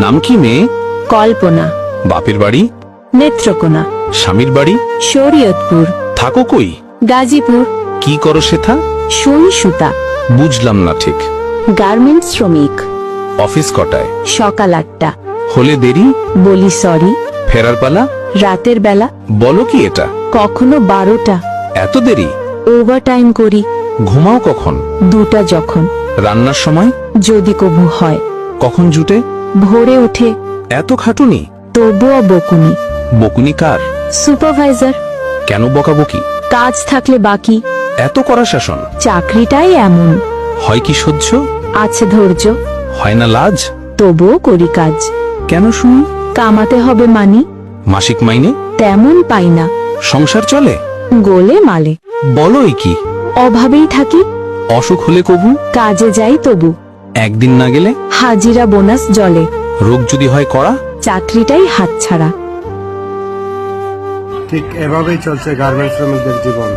নাম কি মেয়ে? কল্পনা। বাপের বাড়ি? নেত্রকোনা। স্বামীর বাড়ি? শরীয়তপুর। থাকো কই? গাজীপুর। কি করো সেথা? সুই সুতা। বুঝলাম না ঠিক। গার্মেন্টস শ্রমিক। অফিস কটায়? সকাল 8টা। হলে দেরি? বলি সরি। ফেরার পালা? রাতের বেলা। বলো কি এটা? কখনো 12টা। এত দেরি? ওভার টাইম করি। ঘুমাও কখন? 2টা যখন। রান্নার সময়? যদি কবু হয়। কখন জুটে? ভোরে উঠে। এত খাটুনি? তবুও বকুনি। বকুনি কার? সুপারভাইজার। কেন বকাবকি? কাজ থাকলে বাকি। এত কড়া শাসন? চাকরিটাই এমন। হয় কি সহ্য? আছে ধৈর্য। হয় না লাজ? তবুও করি কাজ। কেন শুনি? কামাতে হবে মানি। মাসিক মাইনে? তেমন পাই না। সংসার চলে? গোলে মালে। বলোই কি? অভাবেই থাকি। অসুখ হলে কবু? কাজে যাই তবু। একদিন না গেলে? হাজিরা বোনাস জলে। রোগ যদি হয় কড়া? চাকরিটাই হাতছাড়া। ঠিক এভাবেই চলছে গার্মেন্টস শ্রমিকদের জীবন।